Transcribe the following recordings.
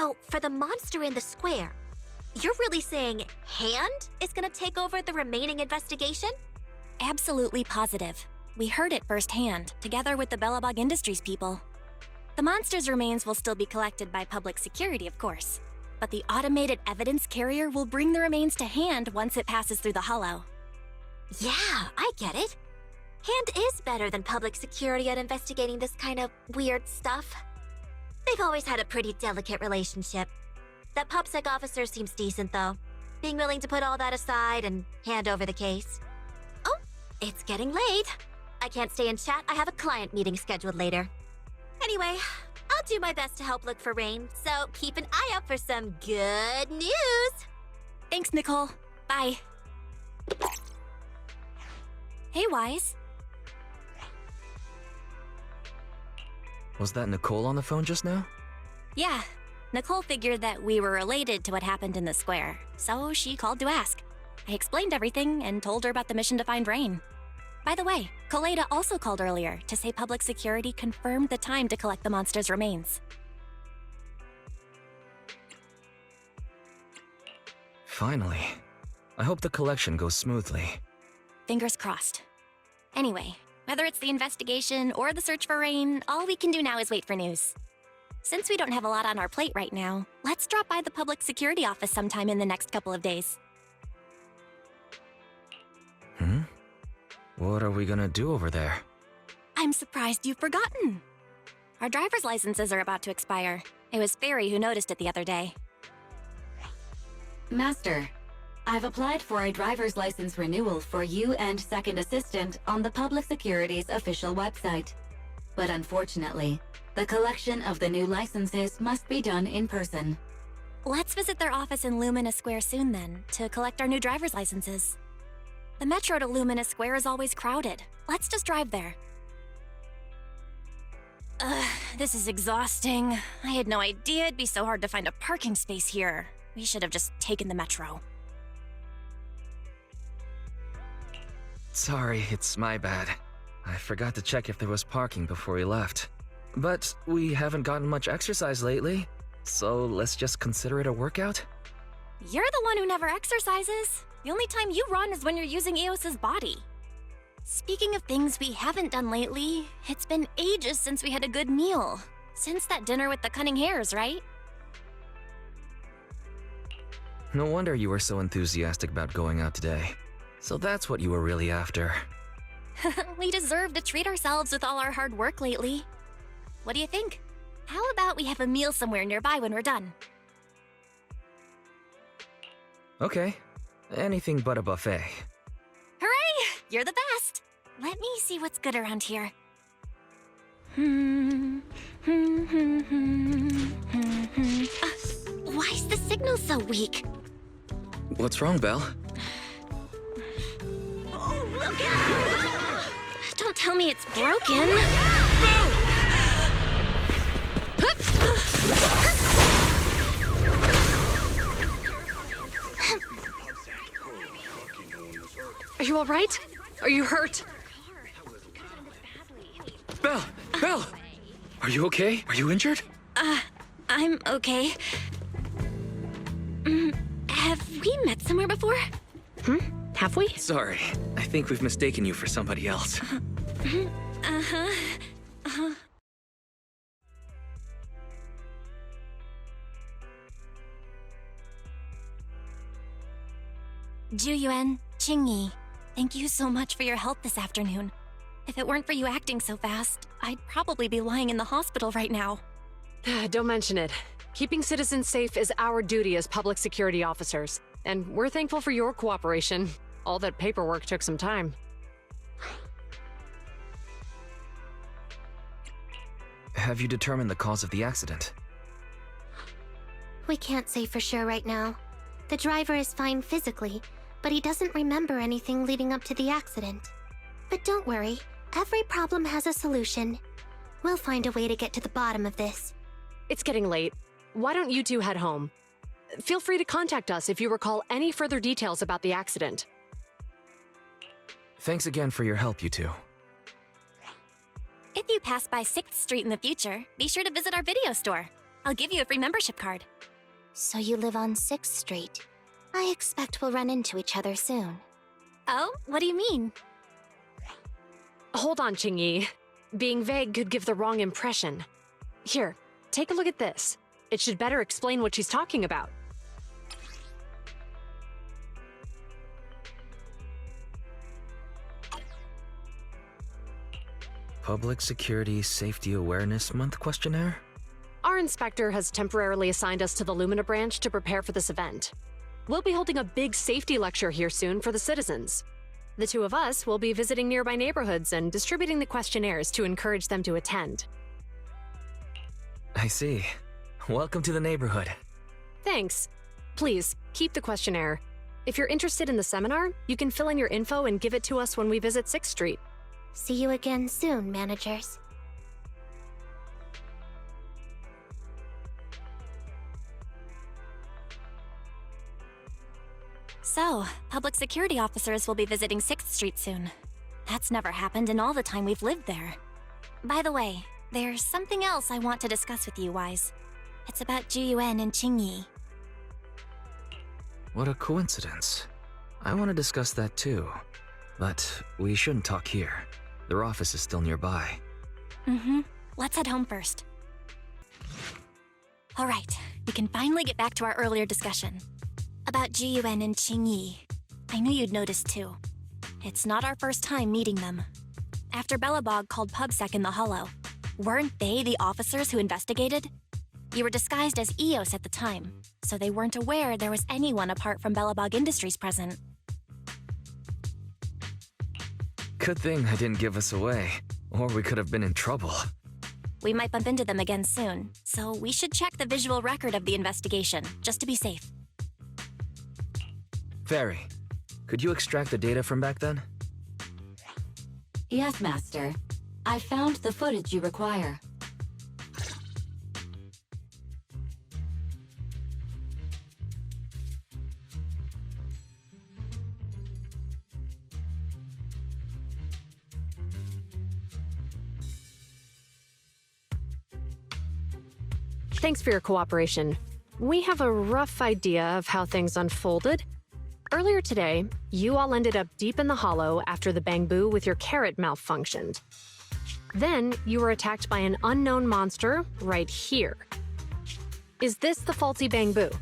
So, for the monster in the square, you're really saying Hand is gonna take over the remaining investigation? Absolutely positive. We heard it firsthand, together with the Bellabog Industries people. The monster's remains will still be collected by public security, of course. But the automated evidence carrier will bring the remains to Hand once it passes through the hollow. Yeah, I get it. Hand is better than public security at investigating this kind of weird stuff. They've always had a pretty delicate relationship. That PubSec officer seems decent, though, being willing to put all that aside and hand over the case. Oh, it's getting late. I can't stay and chat. I have a client meeting scheduled later. Anyway, I'll do my best to help look for Rain, so keep an eye out for some good news! Thanks, Nicole. Bye. Hey, Wise. Was that Nicole on the phone just now? Yeah, Nicole figured that we were related to what happened in the square, so she called to ask. I explained everything and told her about the mission to find Rain. By the way, Koleda also called earlier to say public security confirmed the time to collect the monster's remains. Finally. I hope the collection goes smoothly. Fingers crossed. Anyway, whether it's the investigation or the search for Rain, all we can do now is wait for news. Since we don't have a lot on our plate right now, let's drop by the public security office sometime in the next couple of days. What are we gonna do over there? I'm surprised you've forgotten. Our driver's licenses are about to expire. It was Fairy who noticed it the other day. Master, I've applied for a driver's license renewal for you and Second Assistant on the Public Security's official website. But unfortunately, the collection of the new licenses must be done in person. Let's visit their office in Lumina Square soon then, to collect our new driver's licenses. The metro to Lumina Square is always crowded. Let's just drive there. This is exhausting. I had no idea it'd be so hard to find a parking space here. We should have just taken the metro. Sorry, it's my bad. I forgot to check if there was parking before we left. But we haven't gotten much exercise lately, so let's just consider it a workout? You're the one who never exercises. The only time you run is when you're using Eos's body. Speaking of things we haven't done lately, it's been ages since we had a good meal. Since that dinner with the cunning hares, right? No wonder you were so enthusiastic about going out today. So that's what you were really after. We deserve to treat ourselves with all our hard work lately. What do you think? How about we have a meal somewhere nearby when we're done? Okay. Anything but a buffet. Hooray! You're the best! Let me see what's good around here. Why is the signal so weak? What's wrong, Belle? Oh, look out! Don't tell me it's broken. Are you all right? Are you hurt? Belle! Belle! Are you okay? Are you injured? I'm okay. Have we met somewhere before? Have we? Sorry. I think we've mistaken you for somebody else. Juyuan, Qingyi, thank you so much for your help this afternoon. If it weren't for you acting so fast, I'd probably be lying in the hospital right now. Don't mention it. Keeping citizens safe is our duty as public security officers, and we're thankful for your cooperation. All that paperwork took some time. Have you determined the cause of the accident? We can't say for sure right now. The driver is fine physically, but he doesn't remember anything leading up to the accident. But don't worry, every problem has a solution. We'll find a way to get to the bottom of this. It's getting late. Why don't you two head home? Feel free to contact us if you recall any further details about the accident. Thanks again for your help, you two. If you pass by 6th Street in the future, be sure to visit our video store. I'll give you a free membership card. So you live on 6th Street. I expect we'll run into each other soon. Oh, what do you mean? Hold on, Qingyi. Being vague could give the wrong impression. Here, take a look at this. It should better explain what she's talking about. Public Security Safety Awareness Month questionnaire? Our inspector has temporarily assigned us to the Lumina branch to prepare for this event. We'll be holding a big safety lecture here soon for the citizens. The two of us will be visiting nearby neighborhoods and distributing the questionnaires to encourage them to attend. I see. Welcome to the neighborhood. Thanks. Please, keep the questionnaire. If you're interested in the seminar, you can fill in your info and give it to us when we visit 6th Street. See you again soon, managers. So, public security officers will be visiting 6th Street soon. That's never happened in all the time we've lived there. By the way, there's something else I want to discuss with you, Wise. It's about Juyuan and Qingyi. What a coincidence. I want to discuss that too. But we shouldn't talk here. Their office is still nearby. Let's head home first. Alright, we can finally get back to our earlier discussion. About Juyuan and Qingyi. I knew you'd noticed too. It's not our first time meeting them. After Bellabog called PubSec in the Hollow, weren't they the officers who investigated? You were disguised as EOS at the time, so they weren't aware there was anyone apart from Bellabog Industries present. Good thing I didn't give us away, or we could have been in trouble. We might bump into them again soon, so we should check the visual record of the investigation, just to be safe. Fairy, could you extract the data from back then? Yes, Master. I found the footage you require. Thanks for your cooperation. We have a rough idea of how things unfolded. Earlier today, you all ended up deep in the Hollow after the Bangbu with your carrot malfunctioned. Then, you were attacked by an unknown monster right here. Is this the faulty Bangbu?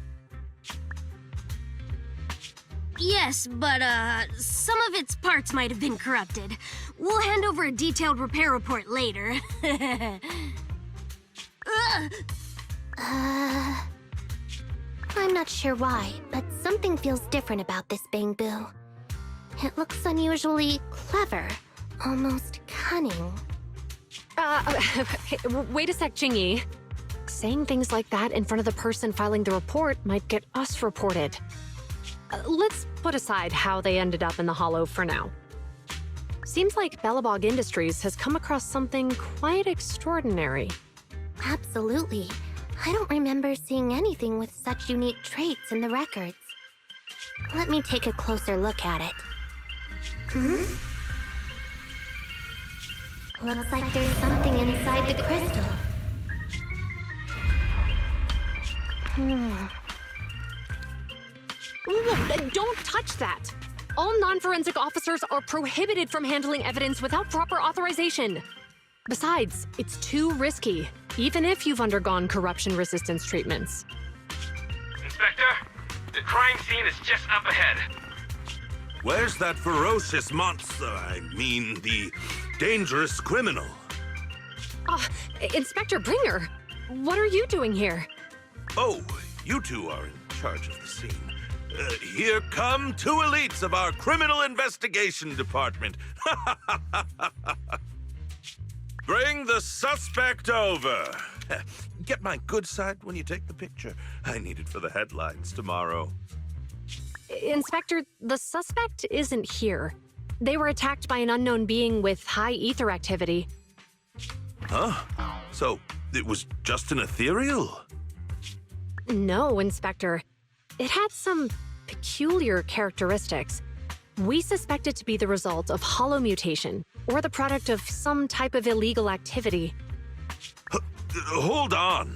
Yes, but, some of its parts might have been corrupted. We'll hand over a detailed repair report later. Ugh. I'm not sure why, but something feels different about this Bangbu. It looks unusually clever, almost cunning. Wait a sec, Qingyi. Saying things like that in front of the person filing the report might get us reported. Let's put aside how they ended up in the Hollow for now. Seems like Bellabog Industries has come across something quite extraordinary. Absolutely. I don't remember seeing anything with such unique traits in the records. Let me take a closer look at it. Looks like there's something inside the crystal. Don't touch that! All non-forensic officers are prohibited from handling evidence without proper authorization. Besides, it's too risky, even if you've undergone corruption resistance treatments. Inspector, the crime scene is just up ahead. Where's that ferocious monster? I mean, the dangerous criminal. Inspector Bringer, what are you doing here? Oh, you two are in charge of the scene. Here come two elites of our criminal investigation department. Bring the suspect over. Get my good side when you take the picture. I need it for the headlines tomorrow. Inspector, the suspect isn't here. They were attacked by an unknown being with high ether activity. Huh? So, it was just an ethereal? No, Inspector. It had some peculiar characteristics. We suspect it to be the result of hollow mutation, or the product of some type of illegal activity. Hold on.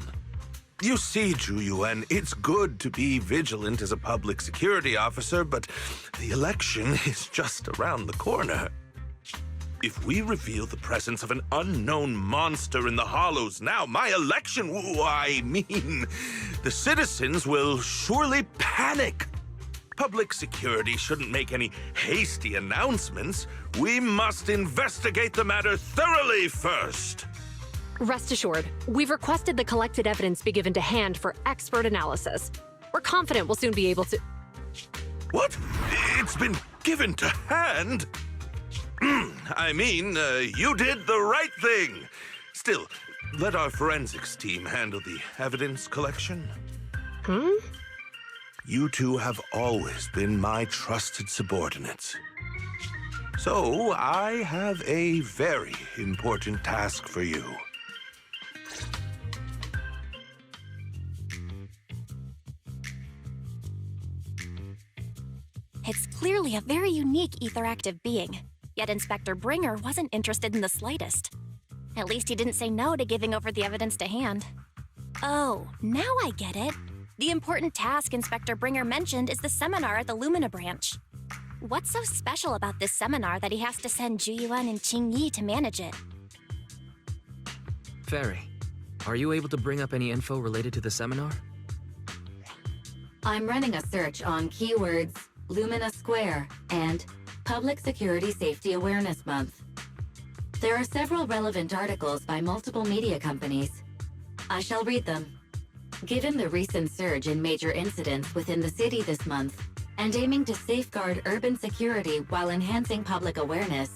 You see, Ju-Yuan, it's good to be vigilant as a public security officer, but the election is just around the corner. If we reveal the presence of an unknown monster in the Hollows now, my election, the citizens will surely panic. Public security shouldn't make any hasty announcements. We must investigate the matter thoroughly first. Rest assured, we've requested the collected evidence be given to hand for expert analysis. We're confident we'll soon be able to... What? It's been given to hand? You did the right thing. Still, let our forensics team handle the evidence collection. You two have always been my trusted subordinates. So, I have a very important task for you. It's clearly a very unique etheractive being, yet Inspector Bringer wasn't interested in the slightest. At least he didn't say no to giving over the evidence to hand. Oh, now I get it. The important task Inspector Bringer mentioned is the seminar at the Lumina branch. What's so special about this seminar that he has to send Ju-Yuan and Qing-Yi to manage it? Fairy, are you able to bring up any info related to the seminar? I'm running a search on keywords Lumina Square and Public Security Safety Awareness Month. There are several relevant articles by multiple media companies. I shall read them. Given the recent surge in major incidents within the city this month, and aiming to safeguard urban security while enhancing public awareness,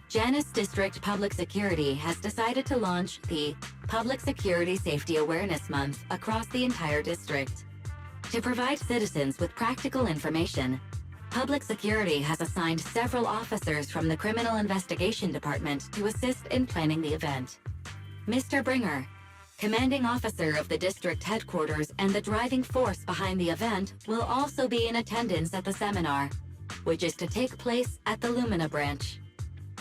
Janus District Public Security has decided to launch the Public Security Safety Awareness Month across the entire district. To provide citizens with practical information, Public Security has assigned several officers from the Criminal Investigation Department to assist in planning the event. Mr. Bringer, commanding officer of the district headquarters and the driving force behind the event, will also be in attendance at the seminar, which is to take place at the Lumina branch.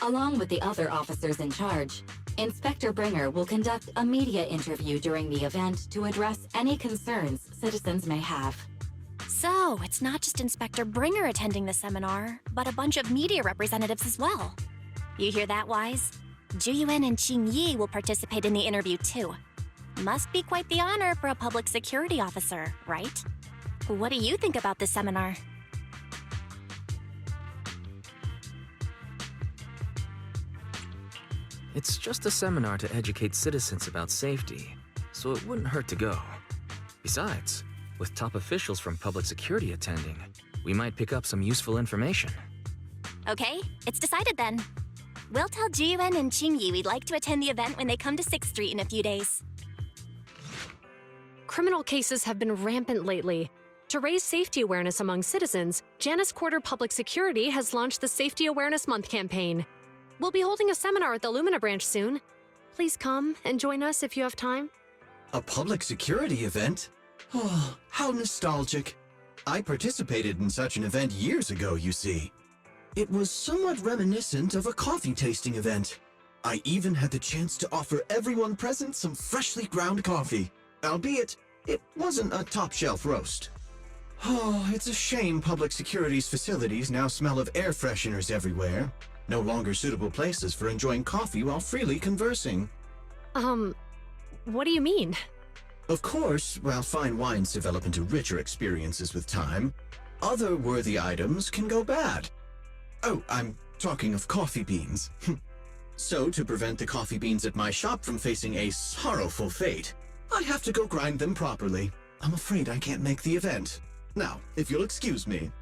Along with the other officers in charge, Inspector Bringer will conduct a media interview during the event to address any concerns citizens may have. So, it's not just Inspector Bringer attending the seminar, but a bunch of media representatives as well. You hear that, Wise? Ju-Yuan and Qing-Yi will participate in the interview too. Must be quite the honor for a public security officer, right? What do you think about this seminar? It's just a seminar to educate citizens about safety, so it wouldn't hurt to go. Besides, with top officials from public security attending, we might pick up some useful information. Okay, it's decided then. We'll tell Ju-Yuan and Qing-Yi we'd like to attend the event when they come to 6th Street in a few days. Criminal cases have been rampant lately. To raise safety awareness among citizens, Janus Quarter Public Security has launched the Safety Awareness Month campaign. We'll be holding a seminar at the Lumina branch soon. Please come and join us if you have time. A public security event? Oh, how nostalgic. I participated in such an event years ago, you see. It was somewhat reminiscent of a coffee tasting event. I even had the chance to offer everyone present some freshly ground coffee, albeit it wasn't a top-shelf roast. Oh, it's a shame public security's facilities now smell of air fresheners everywhere. No longer suitable places for enjoying coffee while freely conversing. What do you mean? Of course, while fine wines develop into richer experiences with time, other worthy items can go bad. Oh, I'm talking of coffee beans. So, to prevent the coffee beans at my shop from facing a sorrowful fate, I have to go grind them properly. I'm afraid I can't make the event. Now, if you'll excuse me.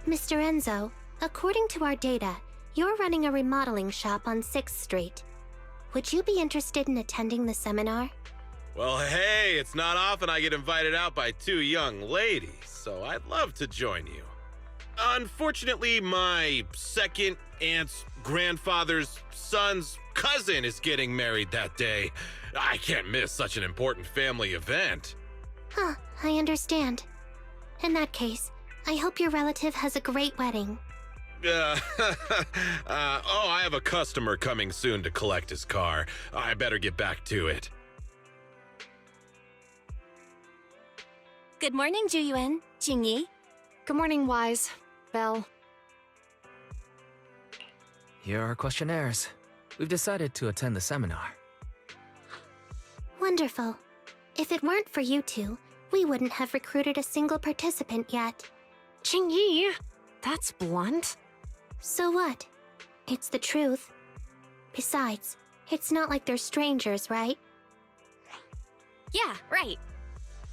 Mr. Enzo, according to our data, you're running a remodeling shop on 6th Street. Would you be interested in attending the seminar? Well, hey, it's not often I get invited out by two young ladies, so I'd love to join you. Unfortunately, my second aunt's grandfather's son's cousin is getting married that day. I can't miss such an important family event. Huh, I understand. In that case, I hope your relative has a great wedding. I have a customer coming soon to collect his car. I better get back to it. Good morning, Juyuan, Qingyi. Good morning, Wise. Belle. Here are our questionnaires. We've decided to attend the seminar. Wonderful. If it weren't for you two, we wouldn't have recruited a single participant yet. Qingyi! That's blunt. So what? It's the truth. Besides, it's not like they're strangers, right? Yeah, right.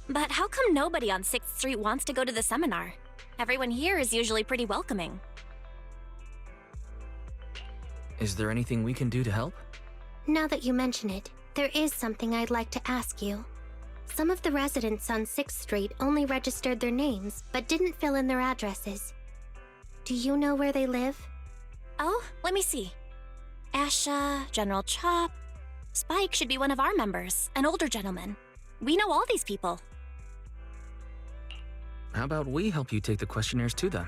But how come nobody on 6th Street wants to go to the seminar? Everyone here is usually pretty welcoming. Is there anything we can do to help? Now that you mention it, there is something I'd like to ask you. Some of the residents on 6th Street only registered their names, but didn't fill in their addresses. Do you know where they live? Oh, let me see. Asha, General Chop. Spike should be one of our members, an older gentleman. We know all these people. How about we help you take the questionnaires to them?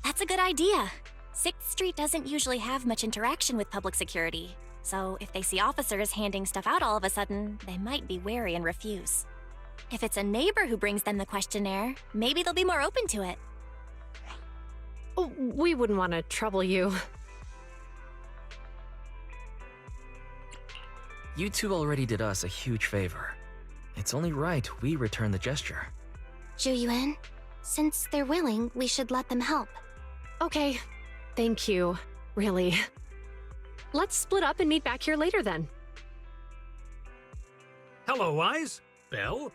That's a good idea. 6th Street doesn't usually have much interaction with public security, so if they see officers handing stuff out all of a sudden, they might be wary and refuse. If it's a neighbor who brings them the questionnaire, maybe they'll be more open to it. Oh, we wouldn't want to trouble you. You two already did us a huge favor. It's only right we return the gesture. Juyuan, since they're willing, we should let them help. Okay. Thank you. Really. Let's split up and meet back here later then. Hello, Wise. Belle?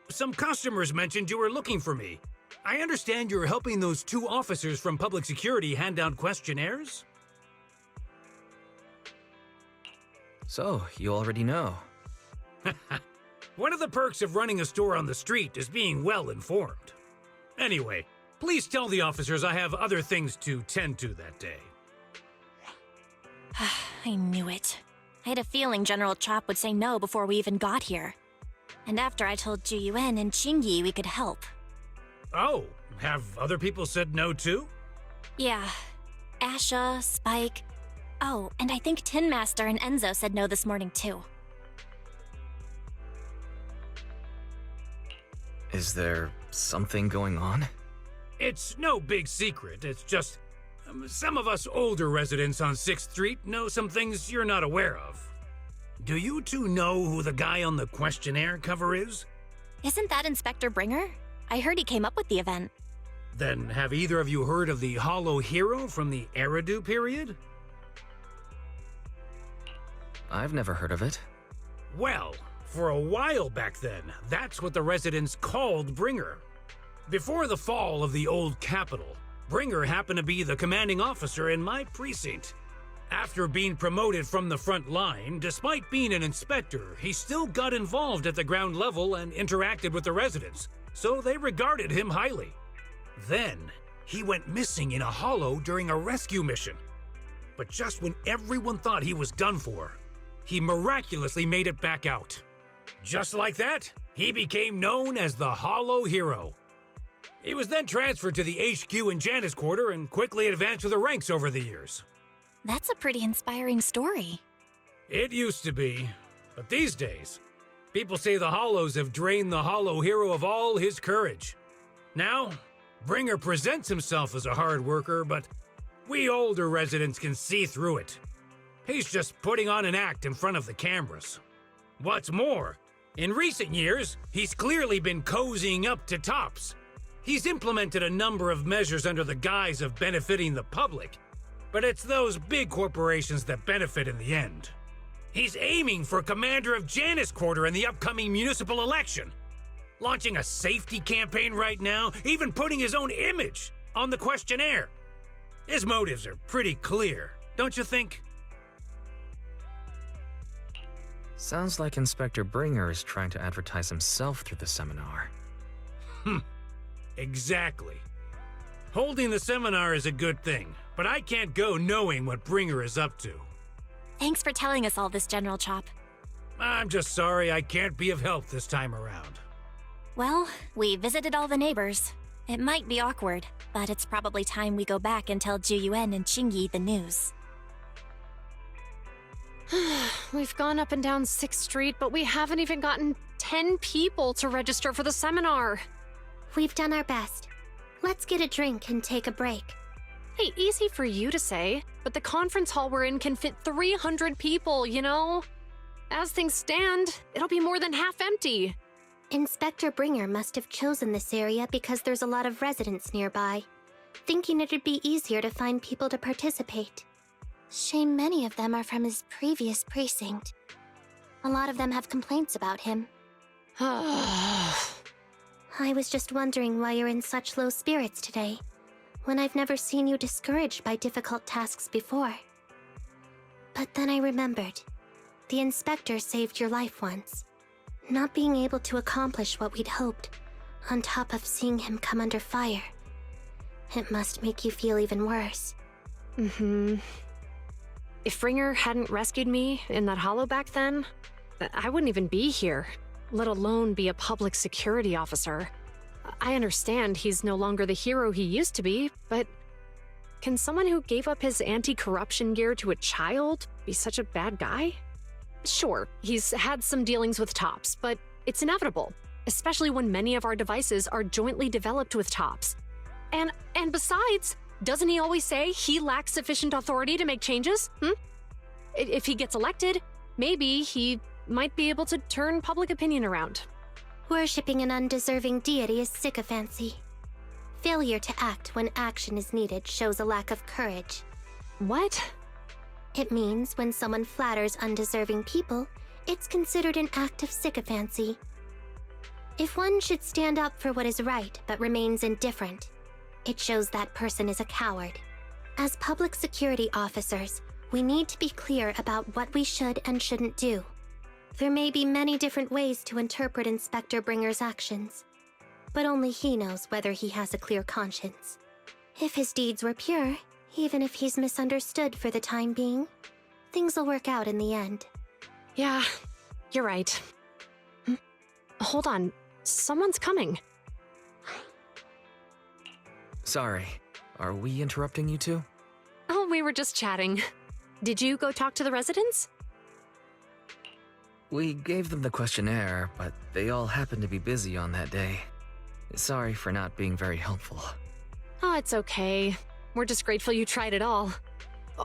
Some customers mentioned you were looking for me. I understand you're helping those two officers from public security hand out questionnaires? So, you already know. One of the perks of running a store on the street is being well informed. Anyway, please tell the officers I have other things to tend to that day. I knew it. I had a feeling General Chop would say no before we even got here. And after I told Juyuan and Qingyi we could help. Oh, have other people said no too? Yeah. Asha, Spike. Oh, and I think Tin Master and Enzo said no this morning too. Is there something going on? It's no big secret. It's just some of us older residents on 6th Street know some things you're not aware of. Do you two know who the guy on the questionnaire cover is? Isn't that Inspector Bringer? I heard he came up with the event. Then have either of you heard of the Hollow Hero from the Eridu period? I've never heard of it. Well, for a while back then, that's what the residents called Bringer. Before the fall of the old capital, Bringer happened to be the commanding officer in my precinct. After being promoted from the front line, despite being an inspector, he still got involved at the ground level and interacted with the residents, so they regarded him highly. Then, he went missing in a hollow during a rescue mission. But just when everyone thought he was done for, he miraculously made it back out. Just like that, he became known as the Hollow Hero. He was then transferred to the HQ in Janus Quarter and quickly advanced to the ranks over the years. That's a pretty inspiring story. It used to be, but these days, people say the Hollows have drained the Hollow Hero of all his courage. Now, Bringer presents himself as a hard worker, but we older residents can see through it. He's just putting on an act in front of the cameras. What's more, in recent years, he's clearly been cozying up to tops. He's implemented a number of measures under the guise of benefiting the public, but it's those big corporations that benefit in the end. He's aiming for commander of Janus Quarter in the upcoming municipal election, launching a safety campaign right now, even putting his own image on the questionnaire. His motives are pretty clear, don't you think? Sounds like Inspector Bringer is trying to advertise himself through the seminar. Exactly. Holding the seminar is a good thing, but I can't go knowing what Bringer is up to. Thanks for telling us all this, General Chop. I'm just sorry I can't be of help this time around. Well, we visited all the neighbors. It might be awkward, but it's probably time we go back and tell Juyuan and Qingyi the news. We've gone up and down 6th Street, but we haven't even gotten 10 people to register for the seminar. We've done our best. Let's get a drink and take a break. Hey, easy for you to say, but the conference hall we're in can fit 300 people, you know? As things stand, it'll be more than half empty. Inspector Bringer must have chosen this area because there's a lot of residents nearby, thinking it'd be easier to find people to participate. Shame many of them are from his previous precinct. A lot of them have complaints about him. I was just wondering why you're in such low spirits today, when I've never seen you discouraged by difficult tasks before. But then I remembered. The inspector saved your life once. Not being able to accomplish what we'd hoped, on top of seeing him come under fire. It must make you feel even worse. If Ringer hadn't rescued me in that hollow back then, I wouldn't even be here, let alone be a public security officer. I understand he's no longer the hero he used to be, but can someone who gave up his anti-corruption gear to a child be such a bad guy? Sure, he's had some dealings with Tops, but it's inevitable, especially when many of our devices are jointly developed with Tops. And besides, doesn't he always say he lacks sufficient authority to make changes? If he gets elected, maybe he might be able to turn public opinion around. Worshipping an undeserving deity is sycophancy. Failure to act when action is needed shows a lack of courage. What? It means when someone flatters undeserving people, it's considered an act of sycophancy. If one should stand up for what is right but remains indifferent, it shows that person is a coward. As public security officers, we need to be clear about what we should and shouldn't do. There may be many different ways to interpret Inspector Bringer's actions, but only he knows whether he has a clear conscience. If his deeds were pure, even if he's misunderstood for the time being, things will work out in the end. Yeah, you're right. Hold on, someone's coming. Sorry, are we interrupting you two? Oh, we were just chatting. Did you go talk to the residents? We gave them the questionnaire, but they all happened to be busy on that day. Sorry for not being very helpful. Oh, it's okay. We're just grateful you tried it all.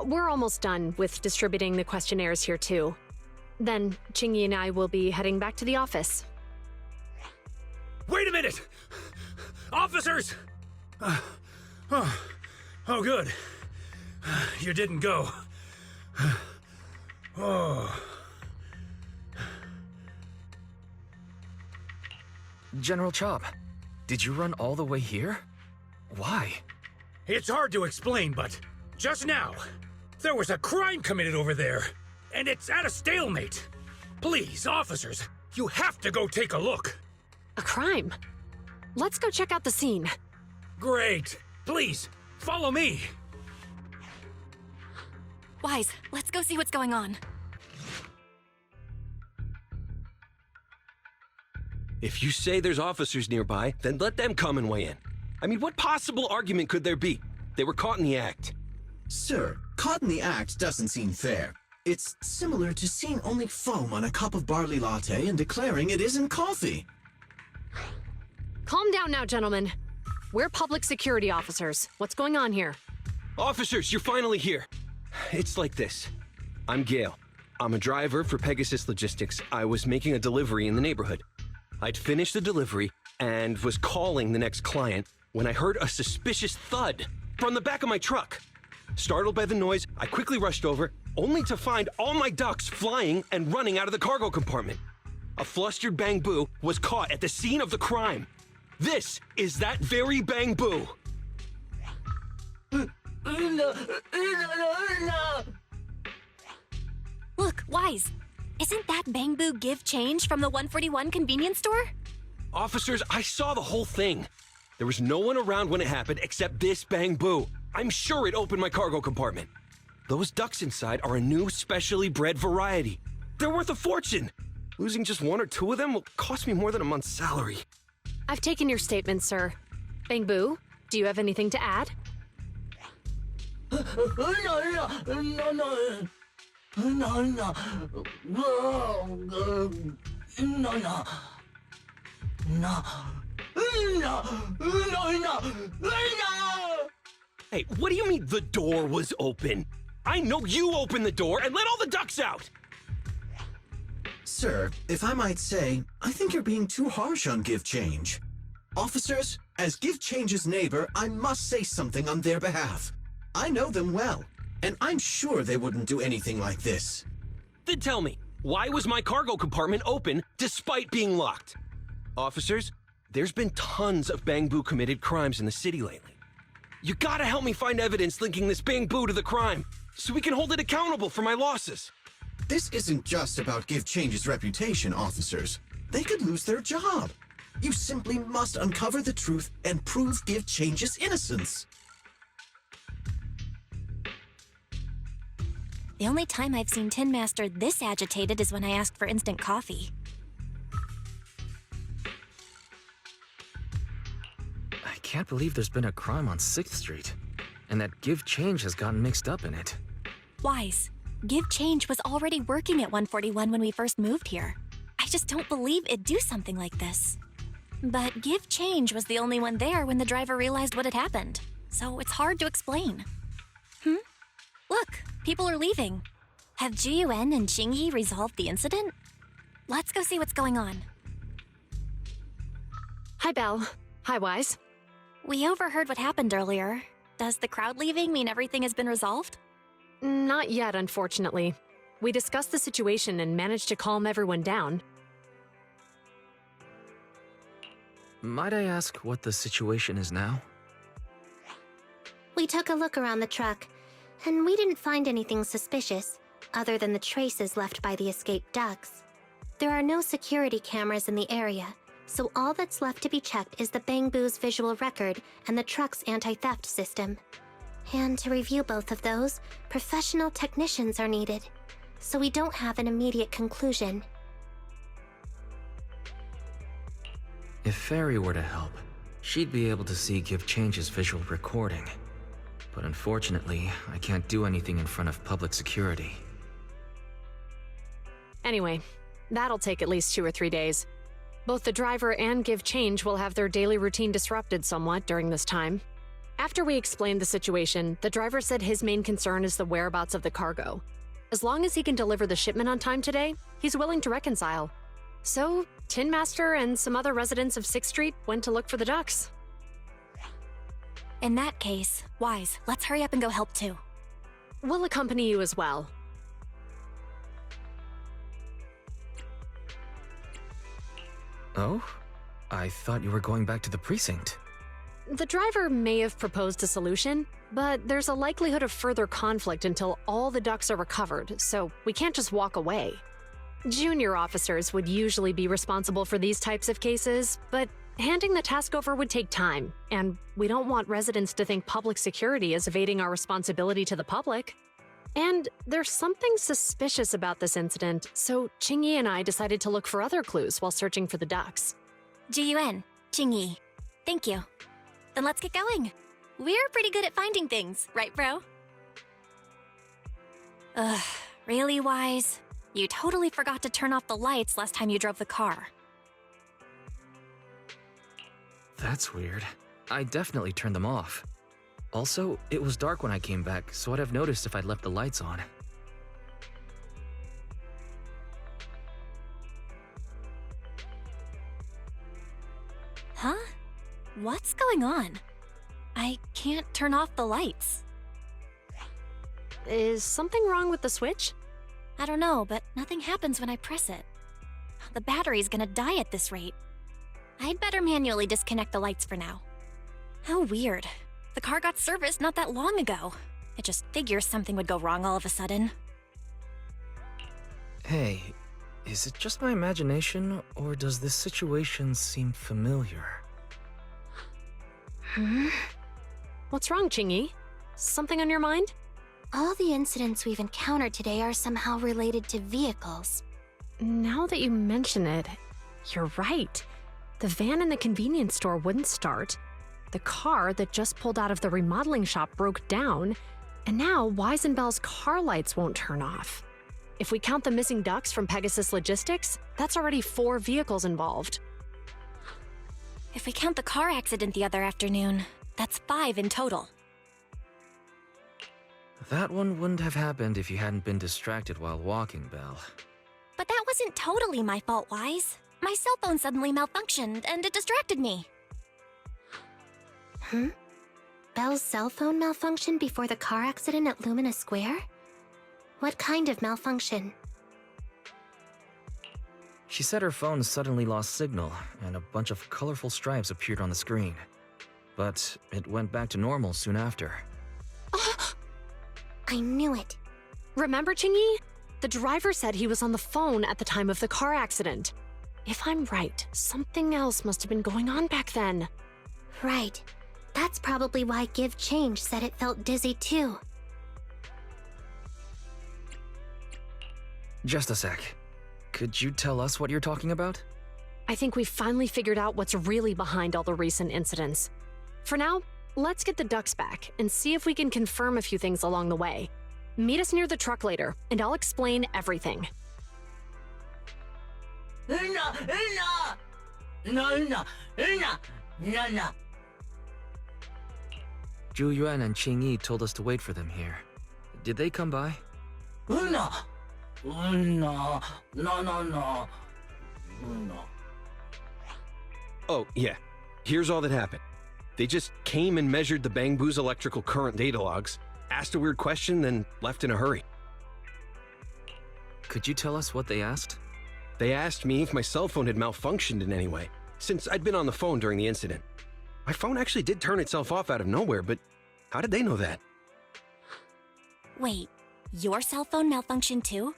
We're almost done with distributing the questionnaires here too. Then, Chingy and I will be heading back to the office. Wait a minute! Officers! Oh, good. You didn't go. Oh. General Chop, did you run all the way here? Why? It's hard to explain, but just now, there was a crime committed over there, and it's at a stalemate. Please, officers, you have to go take a look. A crime? Let's go check out the scene. Great. Please, follow me. Wise, let's go see what's going on. If you say there's officers nearby, then let them come and weigh in. I mean, what possible argument could there be? They were caught in the act. Sir, caught in the act doesn't seem fair. It's similar to seeing only foam on a cup of barley latte and declaring it isn't coffee. Calm down now, gentlemen. We're public security officers. What's going on here? Officers, you're finally here. It's like this. I'm Gale. I'm a driver for Pegasus Logistics. I was making a delivery in the neighborhood. I'd finished the delivery and was calling the next client when I heard a suspicious thud from the back of my truck. Startled by the noise, I quickly rushed over, only to find all my ducks flying and running out of the cargo compartment. A flustered Bang Boo was caught at the scene of the crime. This is that very Bang Boo. Look, Wise. Isn't that Bang Boo give change from the 141 convenience store? Officers, I saw the whole thing. There was no one around when it happened except this Bang Boo. I'm sure it opened my cargo compartment. Those ducks inside are a new specially bred variety. They're worth a fortune. Losing just one or two of them will cost me more than a month's salary. I've taken your statement, sir. Bang Boo, do you have anything to add? Hey, what do you mean the door was open? I know you opened the door and let all the ducks out! Sir, if I might say, I think you're being too harsh on Give Change. Officers, as Give Change's neighbor, I must say something on their behalf. I know them well, and I'm sure they wouldn't do anything like this. Then tell me, why was my cargo compartment open despite being locked? Officers, there's been tons of Bangbu committed crimes in the city lately. You gotta help me find evidence linking this Bangbu to the crime, so we can hold it accountable for my losses. This isn't just about Give Change's reputation, officers. They could lose their job. You simply must uncover the truth and prove Give Change's innocence. The only time I've seen Tin Master this agitated is when I asked for instant coffee. I can't believe there's been a crime on 6th Street, and that Give Change has gotten mixed up in it. Wise, Give Change was already working at 141 when we first moved here. I just don't believe it'd do something like this. But Give Change was the only one there when the driver realized what had happened, so it's hard to explain. Look, people are leaving. Have Jiyuan and Qingyi resolved the incident? Let's go see what's going on. Hi, Belle. Hi, Wise. We overheard what happened earlier. Does the crowd leaving mean everything has been resolved? Not yet, unfortunately. We discussed the situation and managed to calm everyone down. Might I ask what the situation is now? We took a look around the truck, and we didn't find anything suspicious, other than the traces left by the escaped ducks. There are no security cameras in the area, so all that's left to be checked is the Bangbu's visual record and the truck's anti-theft system. And to review both of those, professional technicians are needed, so we don't have an immediate conclusion. If Fairy were to help, she'd be able to see Give Change's visual recording. But unfortunately, I can't do anything in front of public security. Anyway, that'll take at least 2 or 3 days. Both the driver and Give Change will have their daily routine disrupted somewhat during this time. After we explained the situation, the driver said his main concern is the whereabouts of the cargo. As long as he can deliver the shipment on time today, he's willing to reconcile. So, Tin Master and some other residents of 6th Street went to look for the ducks. In that case, Wise, let's hurry up and go help too. We'll accompany you as well. Oh? I thought you were going back to the precinct. The driver may have proposed a solution, but there's a likelihood of further conflict until all the ducks are recovered, so we can't just walk away. Junior officers would usually be responsible for these types of cases, but handing the task over would take time, and we don't want residents to think public security is evading our responsibility to the public. And there's something suspicious about this incident, so Qingyi and I decided to look for other clues while searching for the ducks. Jiyuan, Qingyi, thank you. Then let's get going. We're pretty good at finding things, right, bro? Ugh, really, Wise? You totally forgot to turn off the lights last time you drove the car. That's weird. I definitely turned them off. Also, it was dark when I came back, so I'd have noticed if I'd left the lights on. Huh? What's going on? I can't turn off the lights. Is something wrong with the switch? I don't know, but nothing happens when I press it. The battery's gonna die at this rate. I'd better manually disconnect the lights for now. How weird. The car got serviced not that long ago. I just figure something would go wrong all of a sudden. Hey, is it just my imagination, or does this situation seem familiar? What's wrong, Qingyi? Something on your mind? All the incidents we've encountered today are somehow related to vehicles. Now that you mention it, you're right. The van in the convenience store wouldn't start. The car that just pulled out of the remodeling shop broke down, and now Wise and Bell's car lights won't turn off. If we count the missing ducks from Pegasus Logistics, that's already 4 vehicles involved. If we count the car accident the other afternoon, that's 5 in total. That one wouldn't have happened if you hadn't been distracted while walking, Belle. But that wasn't totally my fault, Wise. My cell phone suddenly malfunctioned, and it distracted me. Belle's cell phone malfunctioned before the car accident at Lumina Square? What kind of malfunction? She said her phone suddenly lost signal, and a bunch of colorful stripes appeared on the screen. But it went back to normal soon after. I knew it. Remember, Chingy? The driver said he was on the phone at the time of the car accident. If I'm right, something else must have been going on back then. Right. That's probably why Give Change said it felt dizzy too. Just a sec. Could you tell us what you're talking about? I think we finally figured out what's really behind all the recent incidents. For now, let's get the ducks back and see if we can confirm a few things along the way. Meet us near the truck later, and I'll explain everything. Zhu Yuan and Qing Yi told us to wait for them here. Did they come by? Oh, yeah. Here's all that happened. They just came and measured the Bangbu's electrical current data logs, asked a weird question, then left in a hurry. Could you tell us what they asked? They asked me if my cell phone had malfunctioned in any way, since I'd been on the phone during the incident. My phone actually did turn itself off out of nowhere, but how did they know that? Wait, your cell phone malfunctioned too?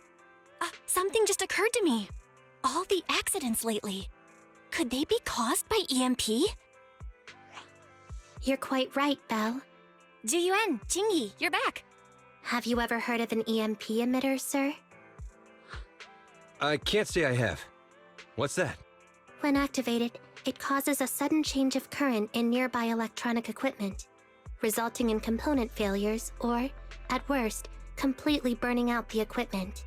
Something just occurred to me. All the accidents lately, could they be caused by EMP? You're quite right, Belle. Jiyuan, Qingyi, you're back. Have you ever heard of an EMP emitter, sir? I can't say I have. What's that? When activated, it causes a sudden change of current in nearby electronic equipment, resulting in component failures or, at worst, completely burning out the equipment.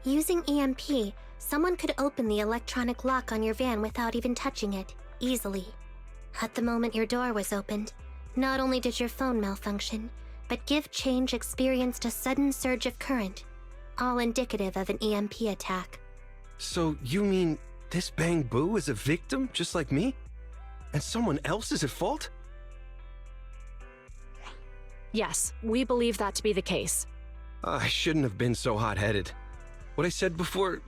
Using EMP, someone could open the electronic lock on your van without even touching it, easily. At the moment your door was opened, not only did your phone malfunction, but Give Change experienced a sudden surge of current, all indicative of an EMP attack. So you mean this Bangbu is a victim just like me? And someone else is at fault? Yes, we believe that to be the case. I shouldn't have been so hot-headed. What I said before...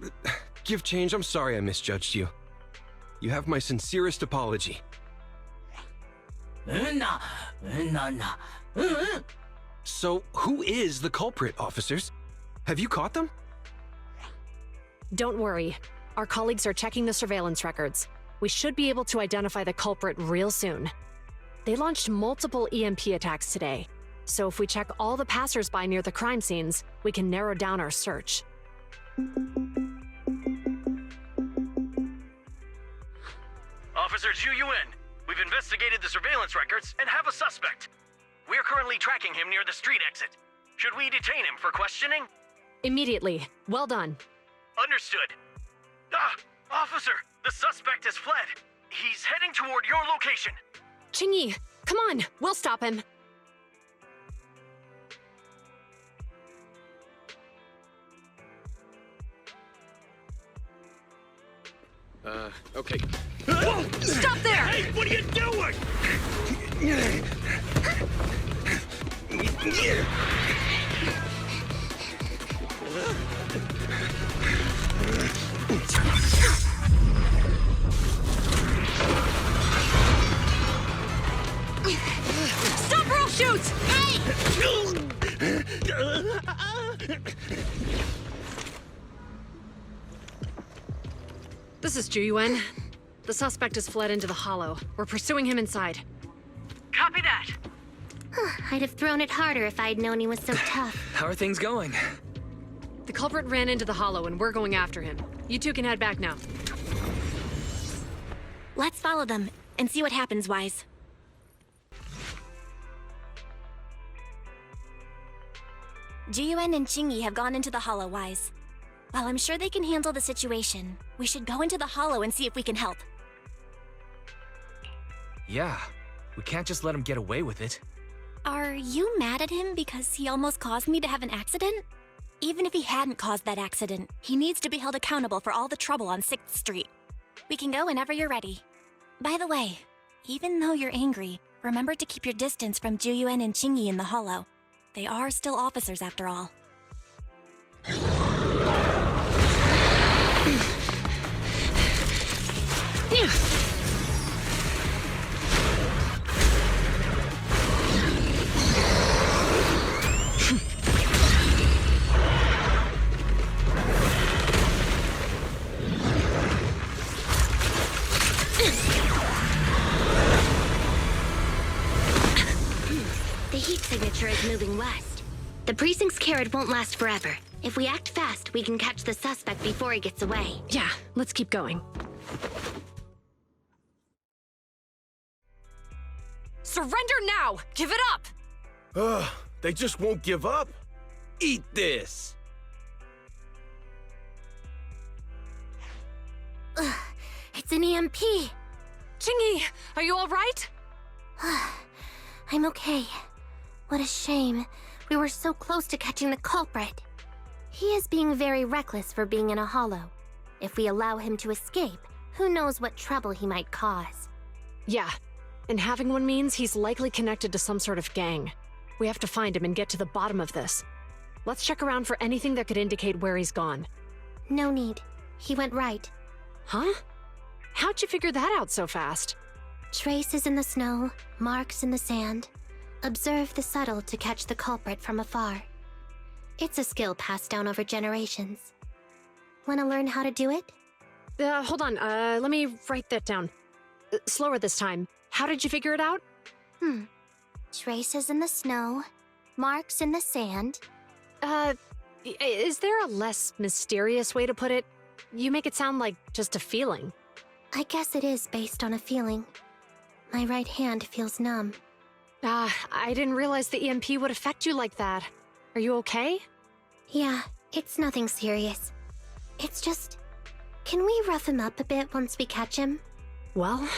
Give Change, I'm sorry I misjudged you. You have my sincerest apology. So, who is the culprit, officers? Have you caught them? Don't worry. Our colleagues are checking the surveillance records. We should be able to identify the culprit real soon. They launched multiple EMP attacks today, so if we check all the passers-by near the crime scenes, we can narrow down our search. Officer Zhu Yuan, we've investigated the surveillance records and have a suspect. We are currently tracking him near the street exit. Should we detain him for questioning? Immediately. Well done. Understood. Officer, the suspect has fled. He's heading toward your location. Qingyi, come on, we'll stop him. Okay. Whoa! Stop there! Hey, what are you doing? Stop or I'll shoot! Hey! This is Zhu Yuan. The suspect has fled into the hollow. We're pursuing him inside. Copy that. I'd have thrown it harder if I'd known he was so tough. How are things going? The culprit ran into the hollow and we're going after him. You two can head back now. Let's follow them and see what happens, Wise. Jiyuan and Qingyi have gone into the hollow, Wise. While I'm sure they can handle the situation, we should go into the hollow and see if we can help. Yeah, we can't just let him get away with it. Are you mad at him because he almost caused me to have an accident? Even if he hadn't caused that accident, he needs to be held accountable for all the trouble on 6th Street. We can go whenever you're ready. By the way, even though you're angry, remember to keep your distance from Juyuan and Qingyi in the Hollow. They are still officers after all. The heat signature is moving west. The precinct's carrot won't last forever. If we act fast, we can catch the suspect before he gets away. Yeah, let's keep going. Surrender now! Give it up! Ugh, they just won't give up. Eat this. Ugh, it's an EMP. Qingyi, are you alright? I'm okay. What a shame. We were so close to catching the culprit. He is being very reckless for being in a hollow. If we allow him to escape, who knows what trouble he might cause. Yeah, and having one means he's likely connected to some sort of gang. We have to find him and get to the bottom of this. Let's check around for anything that could indicate where he's gone. No need. He went right. Huh? How'd you figure that out so fast? Traces in the snow, marks in the sand. Observe the subtle to catch the culprit from afar. It's a skill passed down over generations. Want to learn how to do it? Hold on, let me write that down. Slower this time. How did you figure it out? Traces in the snow, marks in the sand. Is there a less mysterious way to put it? You make it sound like just a feeling. I guess it is based on a feeling. My right hand feels numb. I didn't realize the EMP would affect you like that. Are you okay? Yeah, it's nothing serious. It's just... Can we rough him up a bit once we catch him? Well,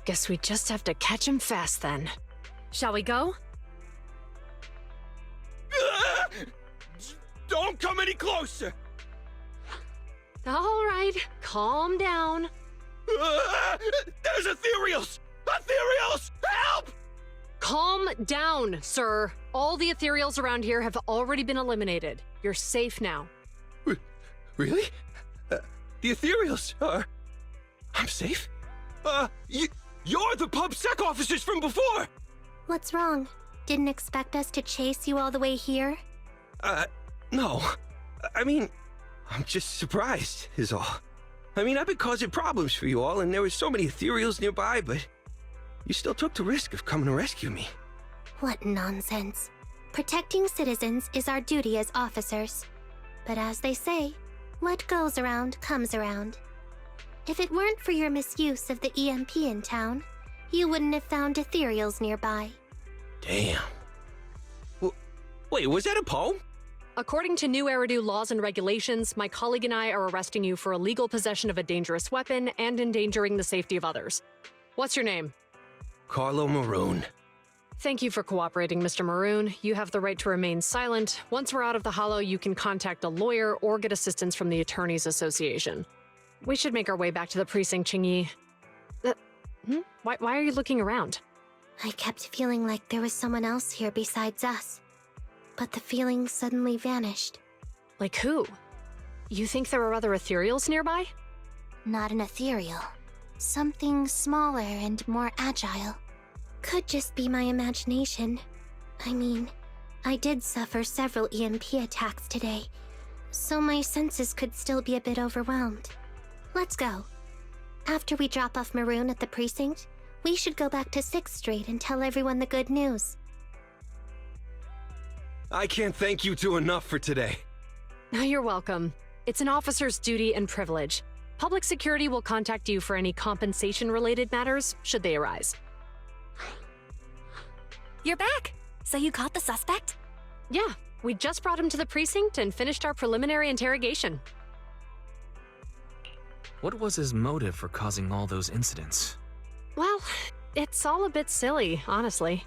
guess we just have to catch him fast then. Shall we go? Don't come any closer! All right, calm down. There's ethereals! Ethereals! Help! Calm down, sir. All the ethereals around here have already been eliminated. You're safe now. Really? The ethereals are... I'm safe? You're the PubSec officers from before! What's wrong? Didn't expect us to chase you all the way here? No. I mean, I'm just surprised, is all. I mean, I've been causing problems for you all, and there were so many ethereals nearby, but you still took the risk of coming to rescue me. What nonsense. Protecting citizens is our duty as officers. But as they say, what goes around comes around. If it weren't for your misuse of the EMP in town, you wouldn't have found ethereals nearby. Damn. Wait, was that a poem? According to New Eridu laws and regulations, my colleague and I are arresting you for illegal possession of a dangerous weapon and endangering the safety of others. What's your name? Carlo Maroon. Thank you for cooperating, Mr. Maroon. You have the right to remain silent. Once we're out of the Hollow, you can contact a lawyer or get assistance from the Attorneys Association. We should make our way back to the precinct, Qingyi. Why are you looking around? I kept feeling like there was someone else here besides us. But the feeling suddenly vanished. Like who? You think there are other ethereals nearby? Not an ethereal. Something smaller and more agile. Could just be my imagination. I mean, I did suffer several EMP attacks today, so my senses could still be a bit overwhelmed. Let's go. After we drop off Maroon at the precinct, we should go back to 6th Street and tell everyone the good news. I can't thank you two enough for today. You're welcome. It's an officer's duty and privilege. Public security will contact you for any compensation-related matters, should they arise. You're back! So you caught the suspect? Yeah, we just brought him to the precinct and finished our preliminary interrogation. What was his motive for causing all those incidents? Well, It's all a bit silly, honestly.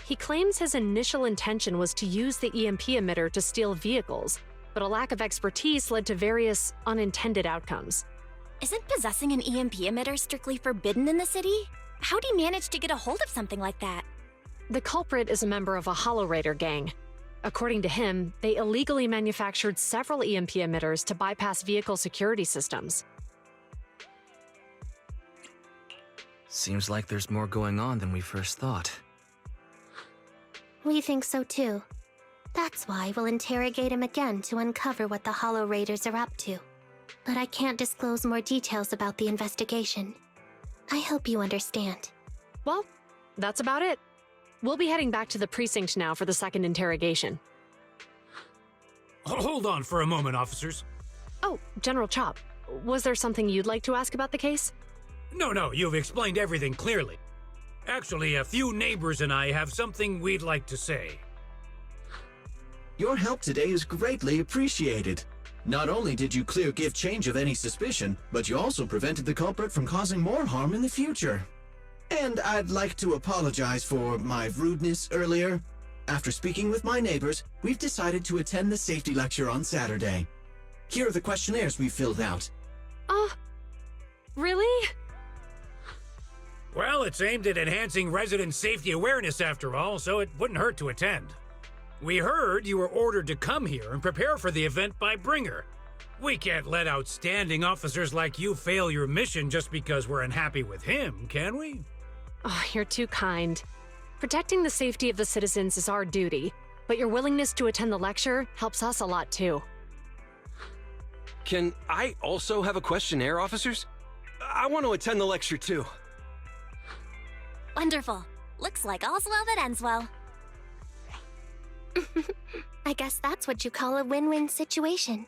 He claims his initial intention was to use the EMP emitter to steal vehicles, but a lack of expertise led to various unintended outcomes. Isn't possessing an EMP emitter strictly forbidden in the city? How'd he manage to get a hold of something like that? The culprit is a member of a Hollow Raider gang. According to him, they illegally manufactured several EMP emitters to bypass vehicle security systems. Seems like there's more going on than we first thought. We think so too. That's why we'll interrogate him again to uncover what the Hollow Raiders are up to. But I can't disclose more details about the investigation. I hope you understand. Well, that's about it. We'll be heading back to the precinct now for the second interrogation. Hold on for a moment, officers. Oh, General Chop, was there something you'd like to ask about the case? No, you've explained everything clearly. Actually, a few neighbors and I have something we'd like to say. Your help today is greatly appreciated. Not only did you clear Give Change of any suspicion, but you also prevented the culprit from causing more harm in the future. And I'd like to apologize for my rudeness earlier. After speaking with my neighbors, we've decided to attend the safety lecture on Saturday. Here are the questionnaires we filled out. Really? Well, it's aimed at enhancing resident safety awareness after all, so it wouldn't hurt to attend. We heard you were ordered to come here and prepare for the event by Bringer. We can't let outstanding officers like you fail your mission just because we're unhappy with him, can we? Oh, you're too kind. Protecting the safety of the citizens is our duty, but your willingness to attend the lecture helps us a lot too. Can I also have a questionnaire, officers? I want to attend the lecture too. Wonderful. Looks like all's well that ends well. I guess that's what you call a win-win situation.